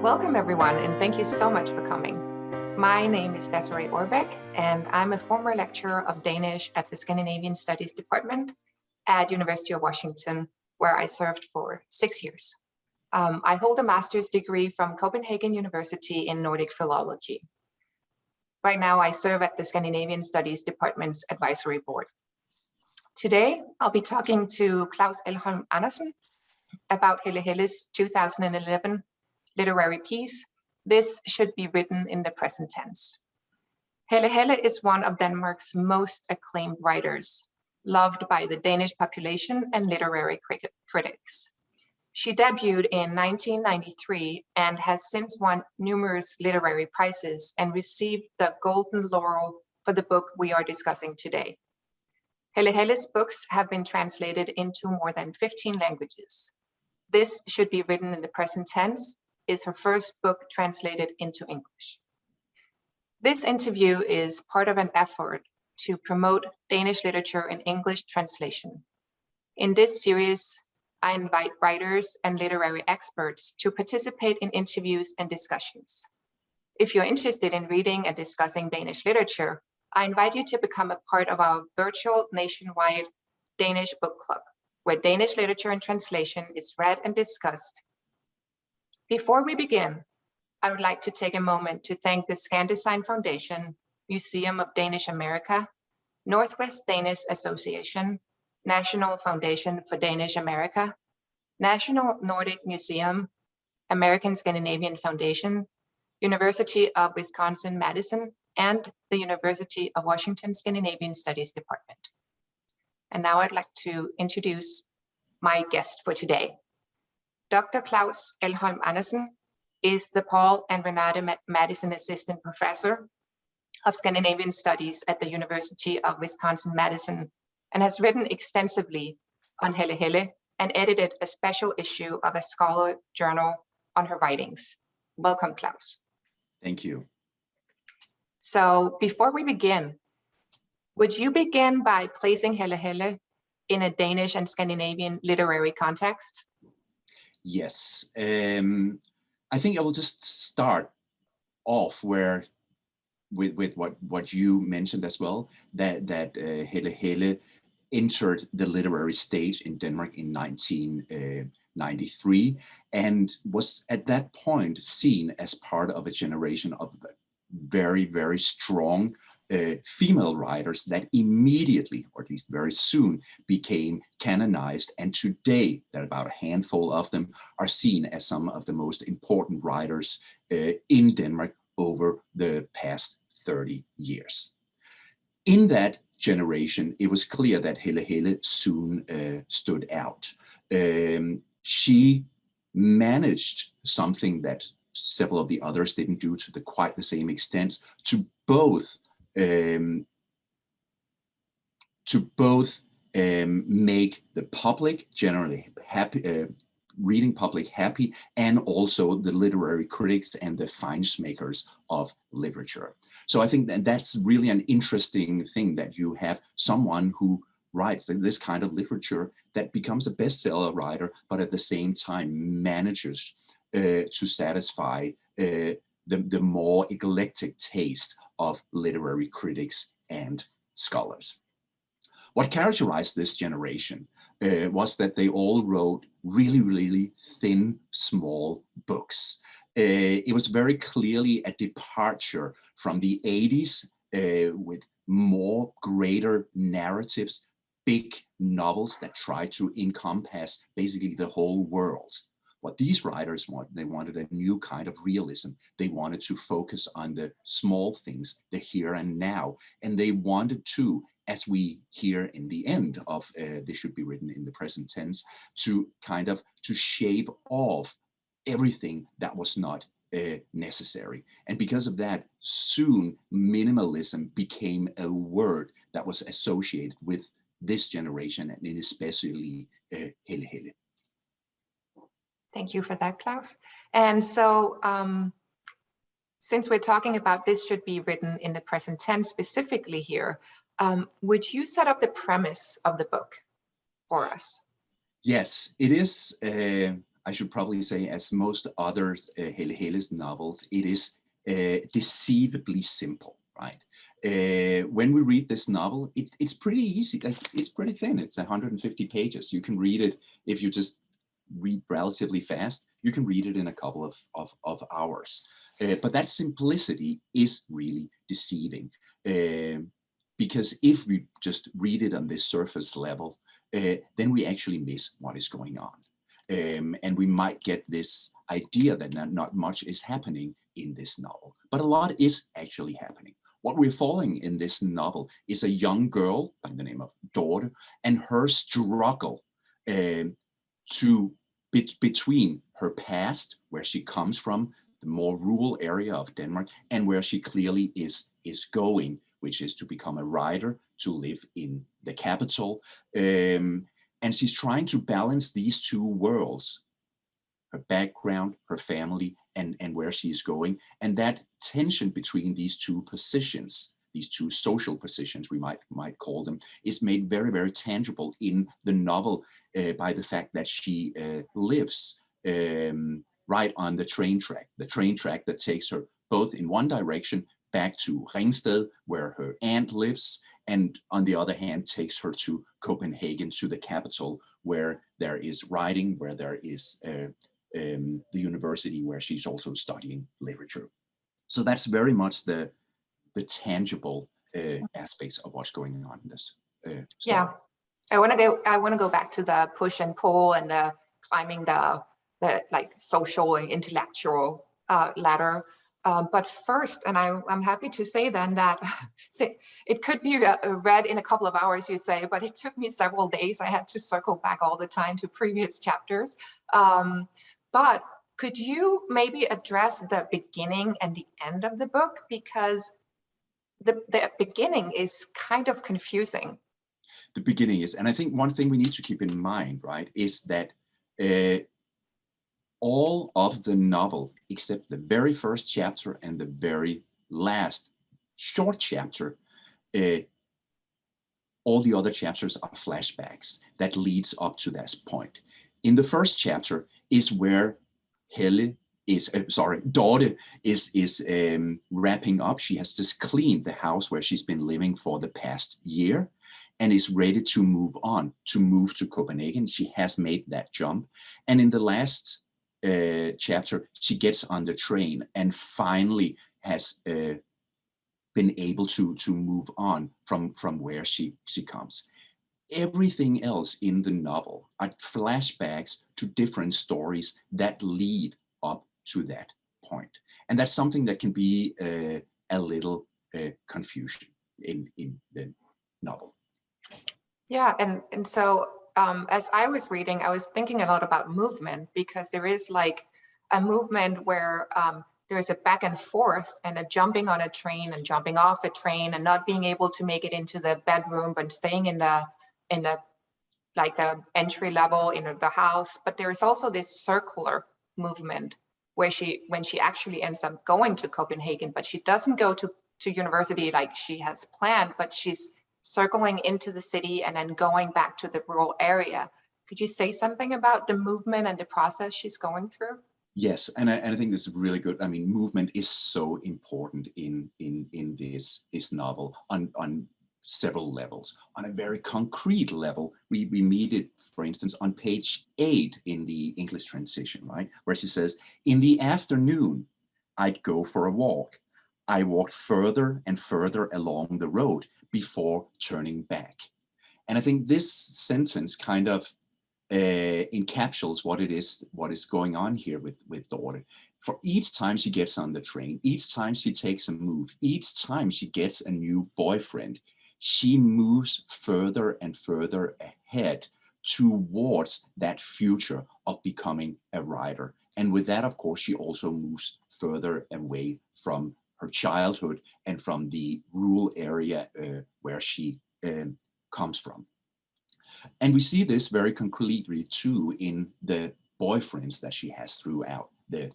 Welcome everyone, and thank you so much for coming. My name is Desiree Ohrbeck, and I'm a former lecturer of Danish at the Scandinavian Studies Department at University of Washington, where I served for 6 years. I hold a master's degree from Copenhagen University in Nordic philology. Right now, I serve at the Scandinavian Studies Department's advisory board. Today, I'll be talking to Claus Elholm Andersen about Helle Helle's 2011 literary piece, This Should Be Written in the Present Tense. Helle Helle is one of Denmark's most acclaimed writers, loved by the Danish population and literary critics. She debuted in 1993 and has since won numerous literary prizes and received the Golden Laurel for the book we are discussing today. Helle Helle's books have been translated into more than 15 languages. This Should Be Written in the Present Tense is her first book translated into English. This interview is part of an effort to promote Danish literature in English translation. In this series, I invite writers and literary experts to participate in interviews and discussions. If you're interested in reading and discussing Danish literature, I invite you to become a part of our virtual nationwide Danish book club, where Danish literature and translation is read and discussed. Before we begin, I would like to take a moment to thank the Scandesign Foundation, Museum of Danish America, Northwest Danish Association, National Foundation for Danish America, National Nordic Museum, American-Scandinavian Foundation, University of Wisconsin-Madison, and the University of Washington-Scandinavian Studies Department. And now I'd like to introduce my guest for today. Dr. Claus Elholm Andersen is the Paul and Renate Madsen Assistant Professor of Scandinavian Studies at the University of Wisconsin-Madison and has written extensively on Helle Helle and edited a special issue of a scholar journal on her writings. Welcome, Claus. Thank you. So before we begin, would you begin by placing Helle Helle in a Danish and Scandinavian literary context? Yes, I think I will just start off with what you mentioned as well, that Helle Helle entered the literary stage in Denmark in 1993 and was at that point seen as part of a generation of very, very strong female writers that immediately, or at least very soon, became canonized. And today, there are about a handful of them are seen as some of the most important writers in Denmark over the past 30 years. In that generation, it was clear that Helle Helle soon stood out. She managed something that several of the others didn't do to quite the same extent, to both make the public generally happy, reading public happy, and also the literary critics and the fine-makers of literature. So I think that's really an interesting thing, that you have someone who writes this kind of literature that becomes a bestseller writer, but at the same time manages to satisfy the more eclectic taste of literary critics and scholars. What characterized this generation was that they all wrote really, really thin, small books. It was very clearly a departure from the 80s with more greater narratives, big novels that try to encompass basically the whole world. What these writers wanted, they wanted a new kind of realism. They wanted to focus on the small things, the here and now. And they wanted to, as we hear in the end of This Should Be Written in the Present Tense, to kind of to shave off everything that was not necessary. And because of that, soon minimalism became a word that was associated with this generation, and especially Helle Helle. Thank you for that, Claus. And so since we're talking about This Should Be Written in the Present Tense specifically here, would you set up the premise of the book for us? Yes, it is. I should probably say, as most other Helle Helle's novels, it is deceivably simple, right? When we read this novel, it's pretty easy. Like, it's pretty thin. It's 150 pages. You can read it if you just read relatively fast. You can read it in a couple of hours. But that simplicity is really deceiving, because if we just read it on this surface level, then we actually miss what is going on. And we might get this idea that not much is happening in this novel, but a lot is actually happening. What we're following in this novel is a young girl by the name of Dorte, and her struggle between her past, where she comes from, the more rural area of Denmark, and where she clearly is going, which is to become a writer, to live in the capital. And she's trying to balance these two worlds, her background, her family, and where she's going. And that tension between these two positions, these two social positions, we might call them, is made very, very tangible in the novel by the fact that she lives right on the train track that takes her both in one direction back to Ringsted, where her aunt lives, and on the other hand takes her to Copenhagen, to the capital, where there is writing, where there is the university where she's also studying literature. So that's very much the tangible aspects of what's going on in this story. Yeah, I want to go back to the push and pull and the climbing the like social and intellectual ladder. But first, and I'm happy to say then that it could be read in a couple of hours, you say, but it took me several days. I had to circle back all the time to previous chapters. But could you maybe address the beginning and the end of the book? Because the beginning is kind of confusing. The beginning is, and I think one thing we need to keep in mind, right, is that all of the novel, except the very first chapter and the very last short chapter, all the other chapters are flashbacks that leads up to this point. In the first chapter is where Dorte is wrapping up. She has just cleaned the house where she's been living for the past year and is ready to move on, to move to Copenhagen. She has made that jump. And in the last chapter, she gets on the train and finally has been able to move on from where she comes. Everything else in the novel are flashbacks to different stories that lead up to that point. And that's something that can be a little confusion in the novel. Yeah, and so as I was reading, I was thinking a lot about movement, because there is like a movement where there's a back and forth and a jumping on a train and jumping off a train and not being able to make it into the bedroom, but staying in the like the entry level in the house. But there is also this circular movement where when she actually ends up going to Copenhagen, but she doesn't go to university like she has planned, but she's circling into the city and then going back to the rural area. Could you say something about the movement and the process she's going through? Yes, and I think that's really good. I mean, movement is so important in this novel on several levels. On a very concrete level, we meet it, for instance, on page 8 in the English translation, right? Where she says, "In the afternoon, I'd go for a walk. I walked further and further along the road before turning back." And I think this sentence kind of encapsulates what is going on here with Dorte. For each time she gets on the train, each time she takes a move, each time she gets a new boyfriend, she moves further and further ahead towards that future of becoming a writer. And with that, of course, she also moves further away from her childhood and from the rural area where she comes from. And we see this very concretely too in the boyfriends that she has throughout the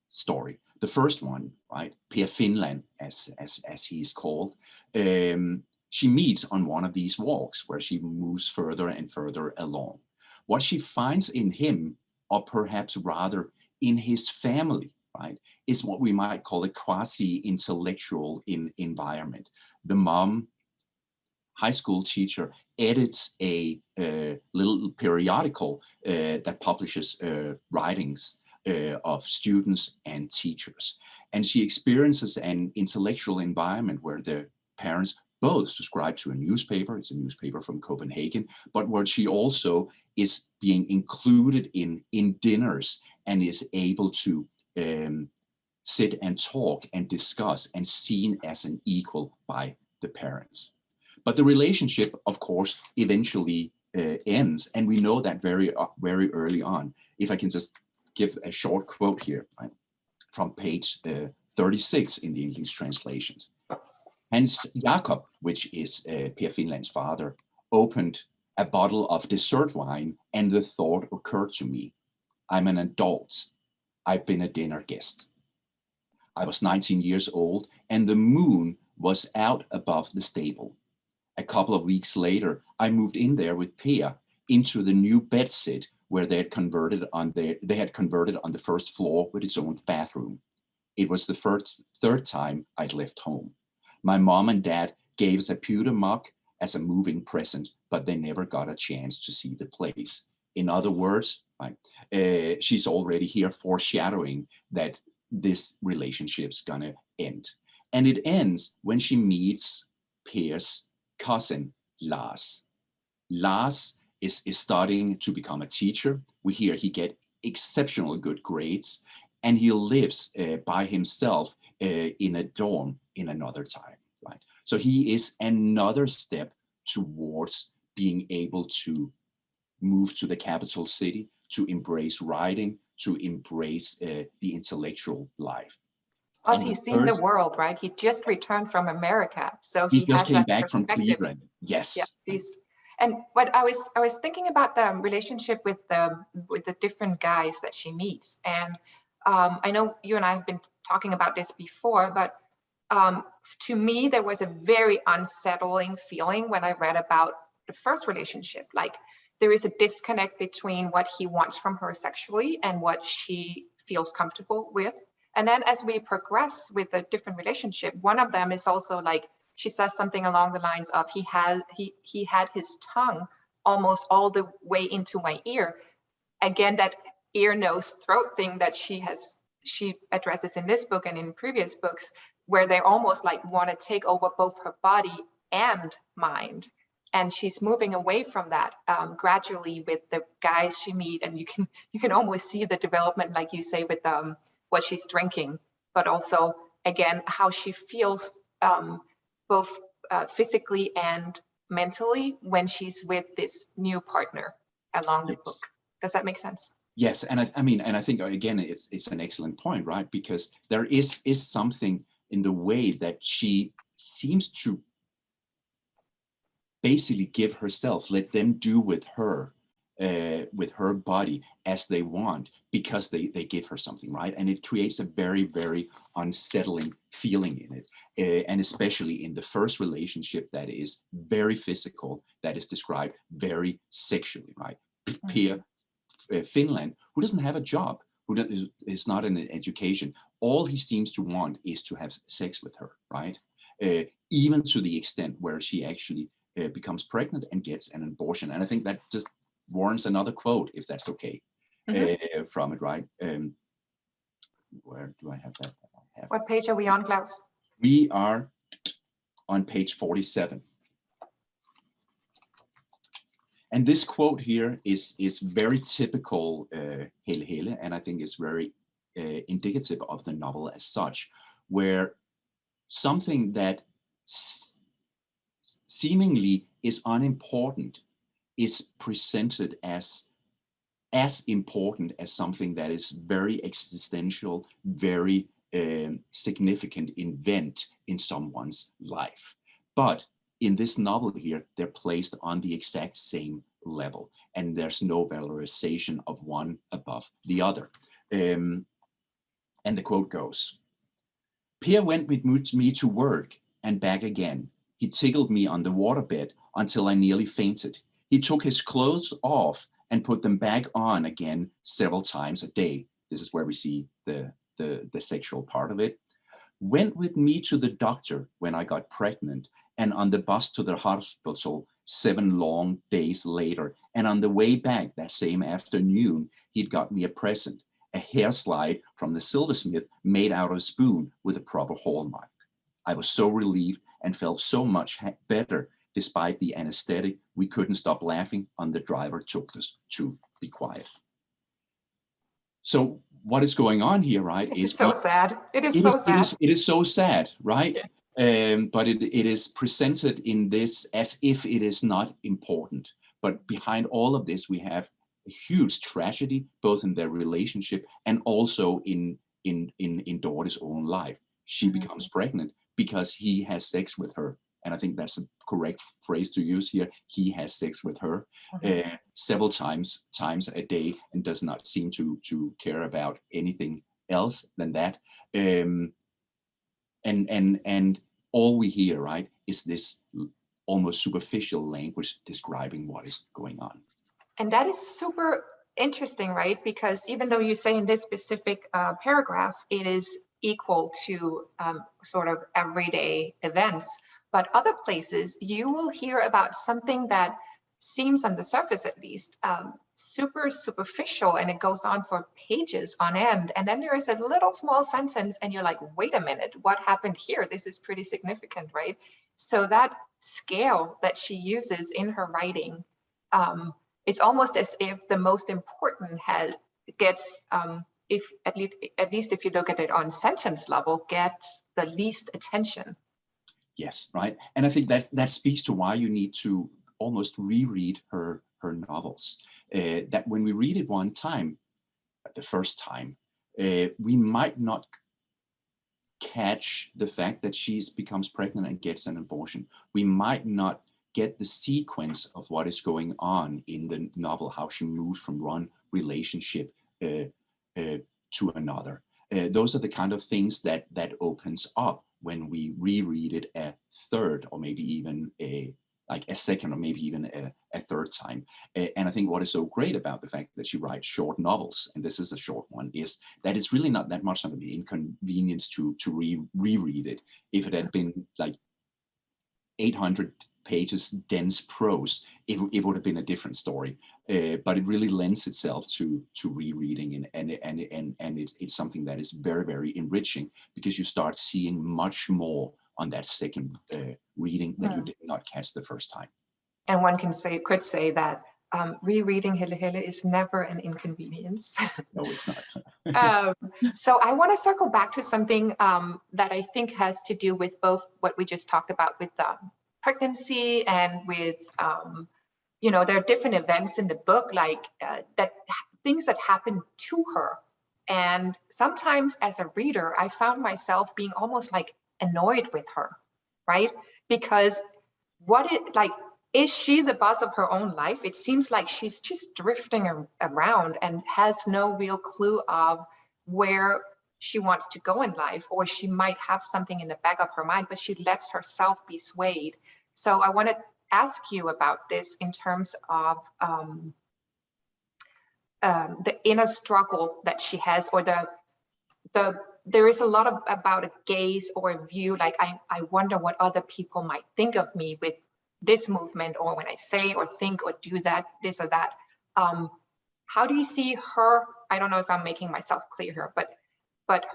story. The first one, right, Per Finland, as he is called, she meets on one of these walks where she moves further and further along. What she finds in him, or perhaps rather in his family, right, is what we might call a quasi-intellectual environment. The mom, high school teacher, edits a little periodical that publishes writings of students and teachers. And she experiences an intellectual environment where the parents both subscribe to a newspaper. It's a newspaper from Copenhagen, but where she also is being included in dinners and is able to sit and talk and discuss and seen as an equal by the parents. But the relationship, of course, eventually ends, and we know that very early on. If I can just give a short quote here, right, from page 36 in the English translations. Hans Jakob, which is Per Finland's father, opened a bottle of dessert wine, and the thought occurred to me. I'm an adult. I've been a dinner guest. I was 19 years old, and the moon was out above the stable. A couple of weeks later, I moved in there with Per into the new bedsit where they had converted on the first floor with its own bathroom. It was the third time I'd left home. My mom and dad gave us a pewter mug as a moving present, but they never got a chance to see the place. In other words, right, she's already here foreshadowing that this relationship's gonna end. And it ends when she meets Per's cousin, Lars. Lars is studying to become a teacher. We hear he get exceptionally good grades, and he lives by himself in a dorm in another time, right? So he is another step towards being able to move to the capital city, to embrace writing, to embrace the intellectual life. Also, he's seen the world, right? He just returned from America, so he just has came that back from perspective. Cleveland. Yes. Yeah, and what I was thinking about the relationship with the different guys that she meets, and I know you and I have been talking about this before, but to me there was a very unsettling feeling when I read about the first relationship. Like, there is a disconnect between what he wants from her sexually and what she feels comfortable with. And then as we progress with the different relationship, one of them is also like, she says something along the lines of, he had his tongue almost all the way into my ear. Again, that ear, nose, throat thing that she addresses in this book and in previous books, where they almost like want to take over both her body and mind. And she's moving away from that gradually with the guys she meets, and you can almost see the development, like you say, with what she's drinking, but also again how she feels both physically and mentally when she's with this new partner along the book. Does that make sense? Yes, and I think again it's an excellent point, right? Because there is something in the way that she seems to basically give herself, let them do with her body as they want, because they give her something, right? And it creates a very, very unsettling feeling in it, and especially in the first relationship that is very physical, that is described very sexually, right? Per Finland, who doesn't have a job, who is not in an education, all he seems to want is to have sex with her, right? Even to the extent where she actually becomes pregnant and gets an abortion. And I think that just warrants another quote, if that's okay, from it, right? Where do I have that? What page are we on, Claus? We are on page 47. And this quote here is very typical Helle Helle, and I think it's very indicative of the novel as such, where something that seemingly is unimportant is presented as important as something that is very existential, very significant event in someone's life. But in this novel here, they're placed on the exact same level, and there's no valorization of one above the other. And the quote goes, Per went with me to work and back again. He tickled me on the waterbed until I nearly fainted. He took his clothes off and put them back on again several times a day. This is where we see the sexual part of it. Went with me to the doctor when I got pregnant, and on the bus to the hospital 7 long days later. And on the way back that same afternoon, he'd got me a present, a hair slide from the silversmith made out of a spoon with a proper hallmark. I was so relieved and felt so much better. Despite the anesthetic, we couldn't stop laughing, and the driver told us to be quiet. So what is going on here, right? This is so sad. It is so sad. It is so sad, right? But it is presented in this as if it is not important. But behind all of this, we have a huge tragedy, both in their relationship and also in Dorte's own life. She becomes pregnant because he has sex with her. And I think that's a correct phrase to use here. He has sex with her several times a day and does not seem to care about anything else than that. And all we hear, right, is this almost superficial language describing what is going on. And that is super interesting, right? Because even though you say in this specific paragraph, it is equal to sort of everyday events, but other places you will hear about something that seems on the surface at least super superficial, and it goes on for pages on end, and then there is a little small sentence and you're like, wait a minute, what happened here? This is pretty significant, right? So that scale that she uses in her writing, it's almost as if the most important gets if at least if you look at it on sentence level, gets the least attention. Yes, right. And I think that speaks to why you need to almost reread her novels. That when we read it one time, the first time, we might not catch the fact that she becomes pregnant and gets an abortion. We might not get the sequence of what is going on in the novel, how she moves from one relationship to another. Those are the kind of things that opens up when we reread it a third, or maybe even a second, or maybe even a third time. And I think what is so great about the fact that she writes short novels, and this is a short one, is that it's really not that much of an inconvenience to reread it. If it had been like 800 pages dense prose, it would have been a different story. But it really lends itself to rereading, and it's something that is very, very enriching, because you start seeing much more on that second reading that you did not catch the first time. And one could say that rereading Helle Helle is never an inconvenience. No, it's not. So I want to circle back to something that I think has to do with both what we just talked about with pregnancy and with, there are different events in the book, like things that happen to her. And sometimes as a reader, I found myself being almost like annoyed with her, right? Because is she the boss of her own life? It seems like she's just drifting around and has no real clue of where she wants to go in life, or she might have something in the back of her mind, but she lets herself be swayed. So I want to ask you about this in terms of the inner struggle that she has, or there is a lot about a gaze or a view, like I wonder what other people might think of me with this movement, or when I say or think or do that, this or that. How do you see her? I don't know if I'm making myself clear here, but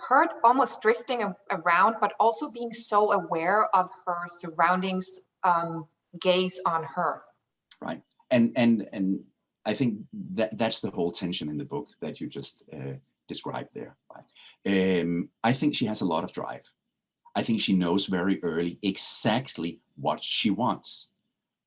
her almost drifting around, but also being so aware of her surroundings, gaze on her. Right, and I think that's the whole tension in the book that you just described there. Right? I think she has a lot of drive. I think she knows very early exactly what she wants.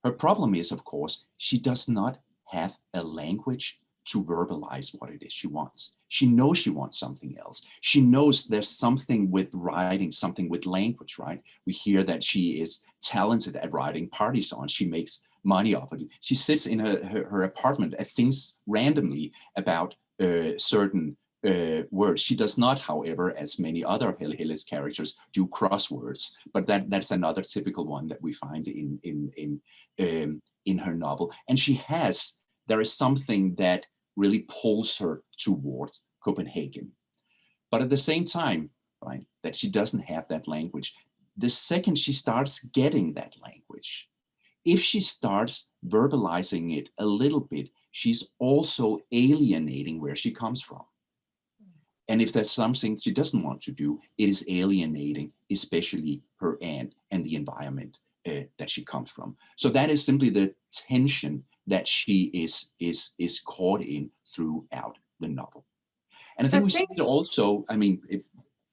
Her problem is, of course, she does not have a language to verbalize what it is she wants. She knows she wants something else. She knows there's something with writing, something with language, right? We hear that she is talented at writing party songs. She makes money off it. She sits in her apartment and thinks randomly about certain words. She does not, however, as many other Helle Helle's characters, do crosswords, but that's another typical one that we find in her novel. And she has there is something that really pulls her toward Copenhagen. But at the same time, right, that she doesn't have that language. The second she starts getting that language, if she starts verbalizing it a little bit, she's also alienating where she comes from. And if there's something she doesn't want to do, it is alienating, especially her aunt and the environment that she comes from. So that is simply the tension that she is caught in throughout the novel. And I think we see it also, I mean,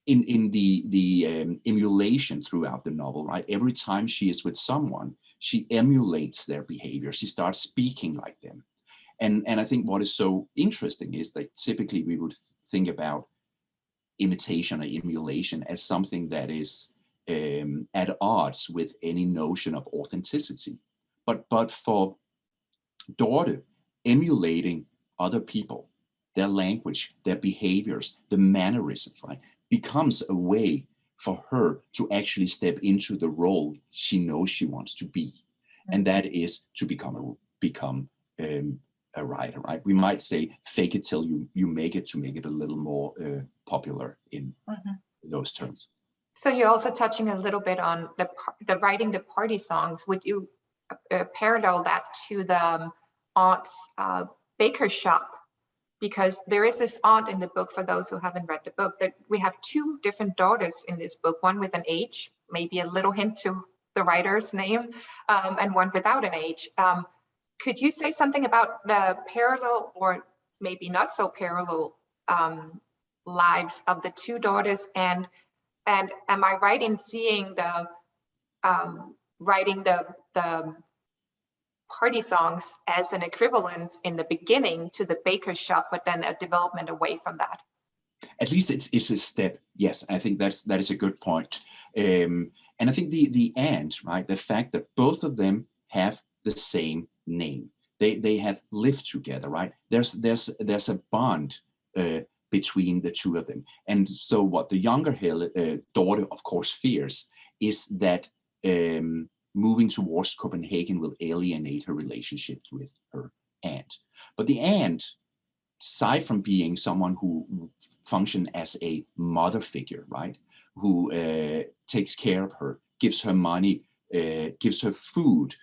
in the emulation throughout the novel, right? Every time she is with someone, she emulates their behavior. She starts speaking like them. And I think what is so interesting is that typically we would think about imitation or emulation as something that is at odds with any notion of authenticity. But for Dorte, emulating other people, their language, their behaviors, the mannerisms, right, becomes a way for her to actually step into the role she knows she wants to be. And that is to become a writer, right? We might say fake it till you make it, to make it a little more popular in those terms. So you're also touching a little bit on the writing the party songs. Would you parallel that to the aunt's baker shop? Because there is this aunt in the book, for those who haven't read the book, that we have two different daughters in this book, one with an H, maybe a little hint to the writer's name, and one without an H. Could you say something about the parallel, or maybe not so parallel, lives of the two daughters? And am I right in seeing the writing the party songs as an equivalence in the beginning to the baker's shop, but then a development away from that? At least it's a step. Yes, I think that is a good point. And I think the end, right, the fact that both of them have the same name, they have lived together, right? There's a bond between the two of them. And so what the younger daughter, of course, fears is that moving towards Copenhagen will alienate her relationship with her aunt. But the aunt, aside from being someone who functions as a mother figure, right, who takes care of her, gives her money, gives her food,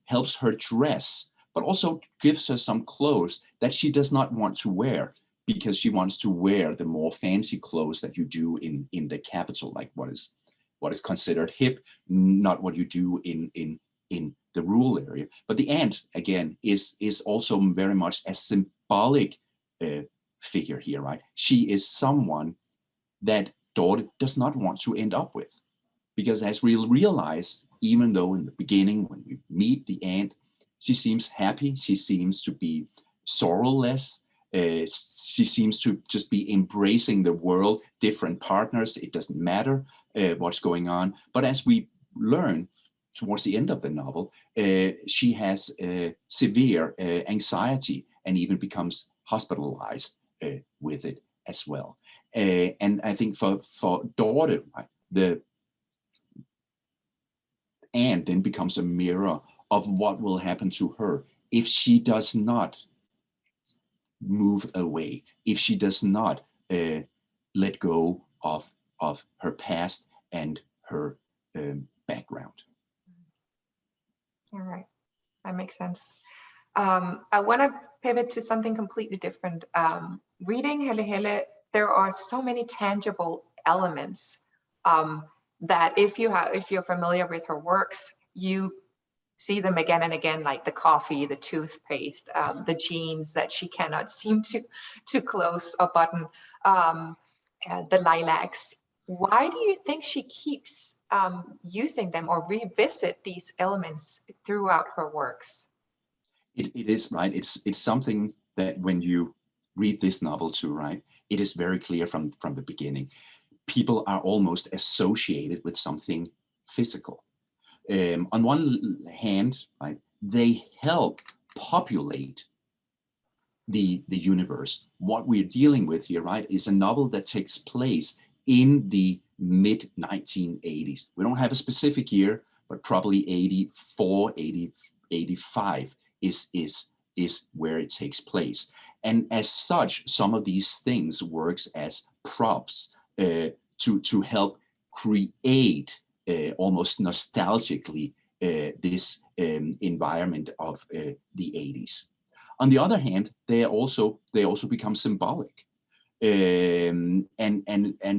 helps her dress, but also gives her some clothes that she does not want to wear, because she wants to wear the more fancy clothes that you do in the capital, like what is considered hip, not what you do in the rural area. But the aunt, again, is also very much a symbolic figure here, right? She is someone that Dorte does not want to end up with. Because as we'll realize, even though in the beginning, when we meet the aunt, she seems happy, she seems to be sorrowless, she seems to just be embracing the world, different partners, it doesn't matter what's going on. But as we learn towards the end of the novel, she has severe anxiety and even becomes hospitalized with it as well. And I think for Dorte, right, the aunt then becomes a mirror of what will happen to her if she does not move away, if she does not let go of her past and her background. All right, that makes sense. I want to pivot to something completely different. Reading Helle Helle, there are so many tangible elements that if you're familiar with her works, you see them again and again, like the coffee, the toothpaste, the jeans that she cannot seem to close or button, the lilacs. Why do you think she keeps using them or revisit these elements throughout her works? It is, right. It's something that when you read this novel too, right, it is very clear from the beginning. People are almost associated with something physical. On one hand, right, they help populate the universe. What we're dealing with here, right, is a novel that takes place in the mid 1980s. We don't have a specific year, but probably 84, 80, 85 is is where it takes place. And as such, some of these things works as props to help create almost nostalgically this environment of the 80s. On the other hand, they also become symbolic and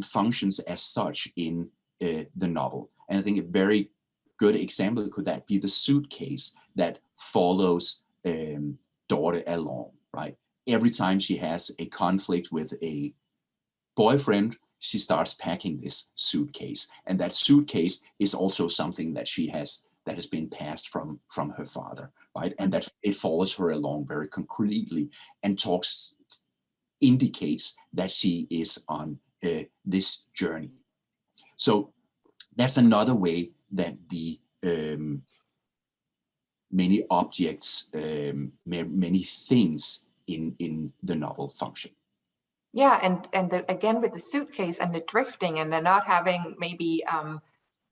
functions as such in the novel. And I think a very good example could that be the suitcase that follows Dorte along, right? Every time she has a conflict with a boyfriend, she starts packing this suitcase, and that suitcase is also something that that has been passed from her father, right? And that it follows her along very concretely and indicates that she is on this journey. So that's another way that the many objects, many things in the novel function. Yeah, and again with the suitcase and the drifting and the not having maybe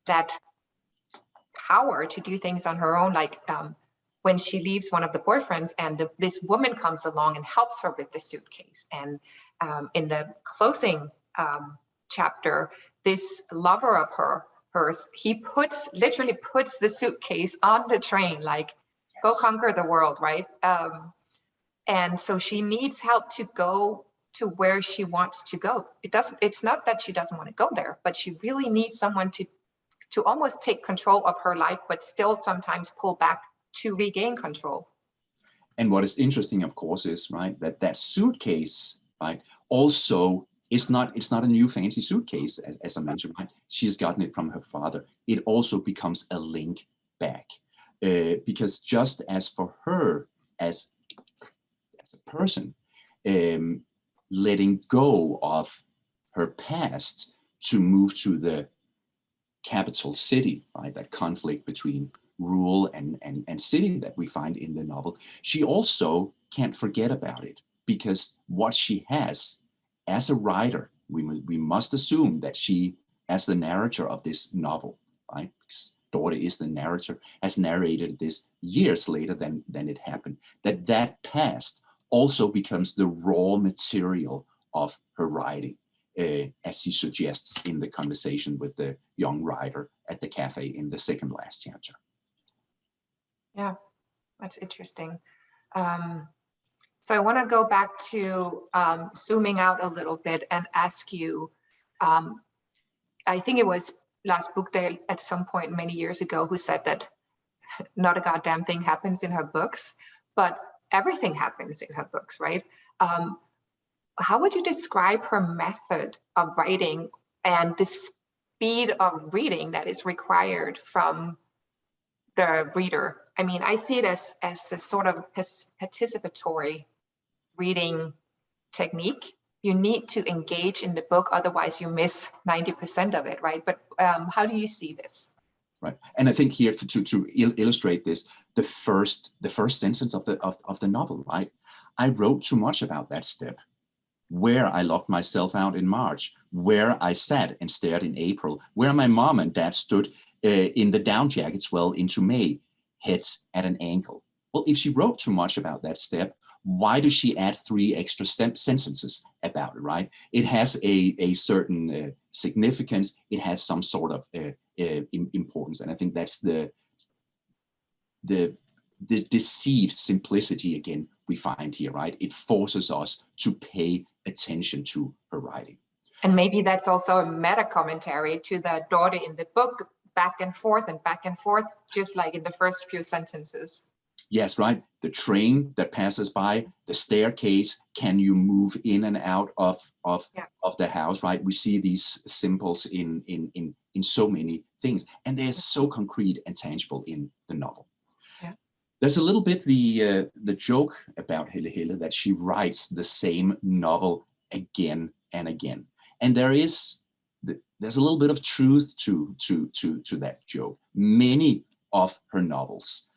that power to do things on her own, like when she leaves one of the boyfriends and this woman comes along and helps her with the suitcase. And in the closing chapter, this lover of hers, he literally puts the suitcase on the train, like, yes, go conquer the world, right? And so she needs help to go to where she wants to go. It's not that she doesn't want to go there, but she really needs someone to almost take control of her life, but still sometimes pull back to regain control. And what is interesting, of course, is right that suitcase, right, also it's not a new fancy suitcase, as I mentioned, right? She's gotten it from her father. It also becomes a link back, because just as for her as a person, letting go of her past to move to the capital city, right? That conflict between rural and city that we find in the novel, she also can't forget about it, because what she has as a writer, we must assume that she, as the narrator of this novel, right? Because Dorte is the narrator, has narrated this years later than it happened, that past also becomes the raw material of her writing, as she suggests in the conversation with the young writer at the cafe in the second last chapter. Yeah, that's interesting. So I want to go back to zooming out a little bit and ask you, I think it was Lars Bukdal at some point many years ago who said that not a goddamn thing happens in her books, but everything happens in her books, right? How would you describe her method of writing and the speed of reading that is required from the reader? I mean, I see it as a sort of participatory reading technique. You need to engage in the book, otherwise you miss 90% of it, right? But how do you see this? Right, and I think here to illustrate this, the first sentence of the novel, right? I wrote too much about that step, where I locked myself out in March, where I sat and stared in April, where my mom and dad stood in the down jackets well into May, heads at an angle. Well, if she wrote too much about that step, why does she add 3 extra sentences about it, right? It has a certain significance. It has some sort of importance. And I think that's the deceived simplicity, again, we find here, right? It forces us to pay attention to her writing. And maybe that's also a meta commentary to the Dorte in the book, back and forth, just like in the first few sentences. Yes, right. The train that passes by, the staircase, can you move in and out of the house, right? We see these symbols in so many things, and they're so concrete and tangible in the novel. Yeah. There's a little bit the joke about Helle Helle that she writes the same novel again and again, and there's a little bit of truth to that joke. Many of her novels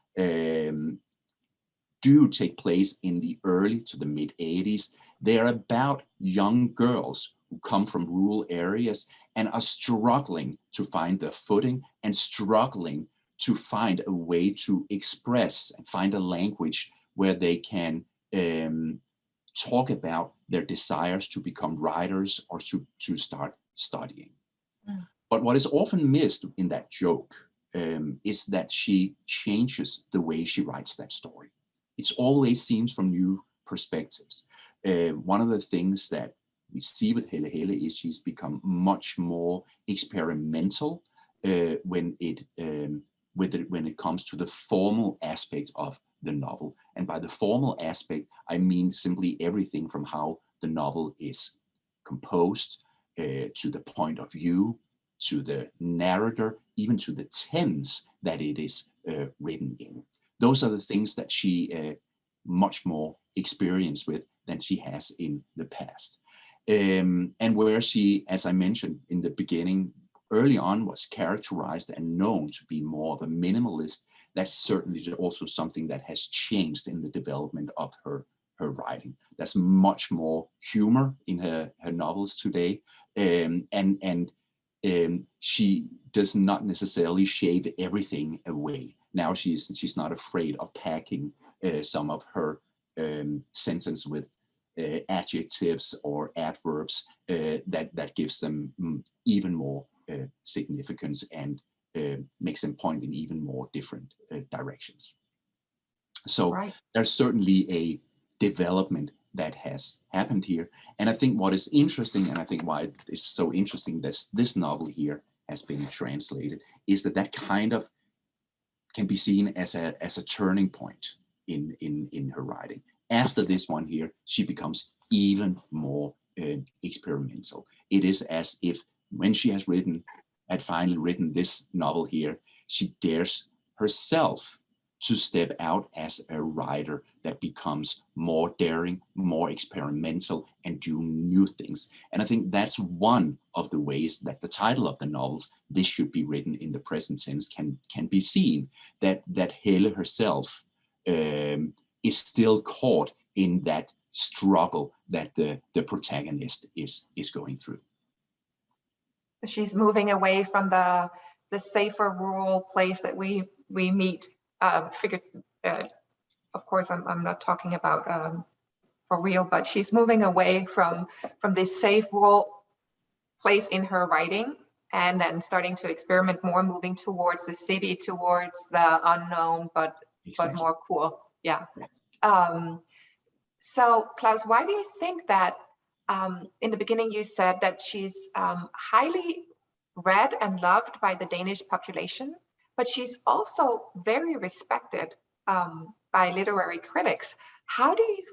do take place in the early to the mid 80s. They are about young girls who come from rural areas and are struggling to find their footing and struggling to find a way to express and find a language where they can talk about their desires to become writers or to start studying. But what is often missed in that joke is that she changes the way she writes that story. It's always seen from new perspectives. One of the things that we see with Helle Helle is she's become much more experimental when it comes to the formal aspect of the novel. And by the formal aspect, I mean simply everything from how the novel is composed, to the point of view, to the narrator, even to the tense that it is written in. Those are the things that she much more experienced with than she has in the past. And where she, as I mentioned in the beginning, early on was characterized and known to be more of a minimalist, that's certainly also something that has changed in the development of her writing. There's much more humor in her novels today, and she does not necessarily shave everything away. Now she's not afraid of packing some of her sentences with adjectives or adverbs that gives them even more significance and makes them point in even more different directions. So right. There's certainly a development that has happened here. And I think what is interesting, and I think why it's so interesting that this novel here has been translated, is that kind of can be seen as a turning point in her writing. After this one here, she becomes even more experimental. It is as if when she had finally written this novel here, she dares herself to step out as a writer that becomes more daring, more experimental, and do new things. And I think that's one of the ways that the title of the novels, This Should Be Written in the Present Tense, can be seen, that Helle herself is still caught in that struggle that the protagonist is going through. She's moving away from the safer rural place that we meet. Of course, I'm not talking about for real, but she's moving away from this safe rural place in her writing, and then starting to experiment more, moving towards the city, towards the unknown, but more cool. Yeah. So Claus, why do you think that in the beginning you said that she's highly read and loved by the Danish population, but she's also very respected by literary critics? How do you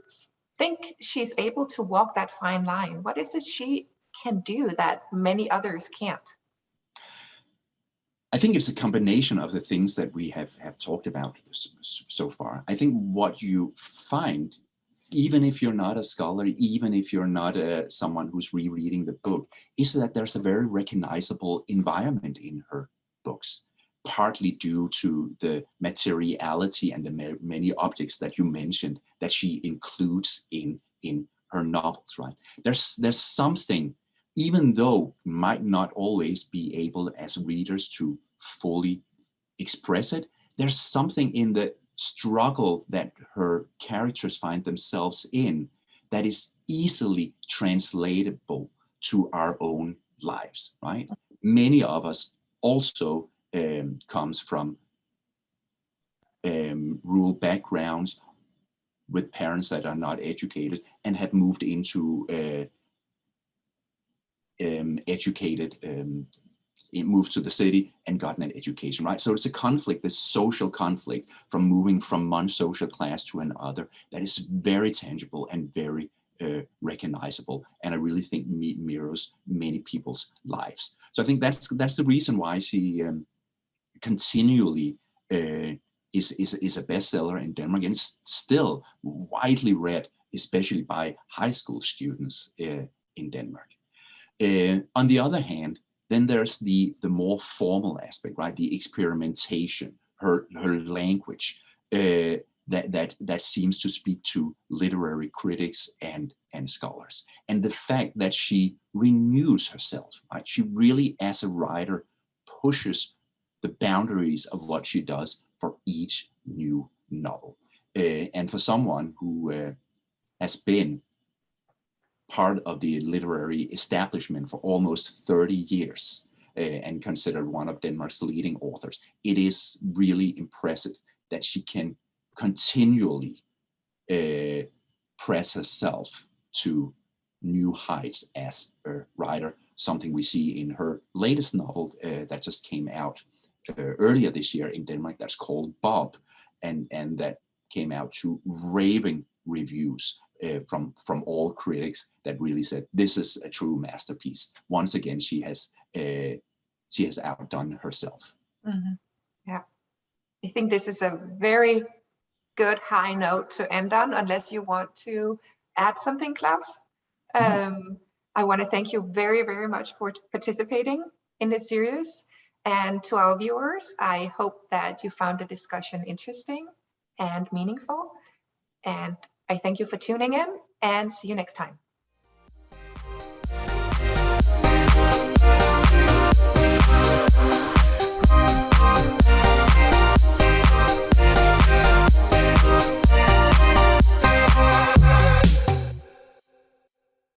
think she's able to walk that fine line? What is it she can do that many others can't? I think it's a combination of the things that we have talked about so far. I think what you find, even if you're not a scholar, even if you're not someone who's rereading the book, is that there's a very recognizable environment in her books, partly due to the materiality and the many objects that you mentioned that she includes in her novels, right? There's something, even though might not always be able as readers to fully express it, there's something in the struggle that her characters find themselves in that is easily translatable to our own lives, right? Many of us also comes from rural backgrounds with parents that are not educated and have moved into moved to the city and gotten an education, right? So it's a conflict, this social conflict from moving from one social class to another that is very tangible and very recognizable, and I really think mirrors many people's lives. So I think that's the reason why she continually is a bestseller in Denmark, and still widely read, especially by high school students in Denmark. On the other hand, then there's the more formal aspect, right? The experimentation, her language that seems to speak to literary critics and scholars, and the fact that she renews herself, right? She really, as a writer, pushes the boundaries of what she does for each new novel. And for someone who has been part of the literary establishment for almost 30 years and considered one of Denmark's leading authors, it is really impressive that she can continually press herself to new heights as a writer, something we see in her latest novel that just came out earlier this year in Denmark, that's called Bob, and that came out to raving reviews from all critics that really said this is a true masterpiece. Once again, she has outdone herself. Mm-hmm. Yeah, I think this is a very good high note to end on, unless you want to add something, Claus. I want to thank you very, very much for participating in this series. And to our viewers, I hope that you found the discussion interesting and meaningful. And I thank you for tuning in, and see you next time.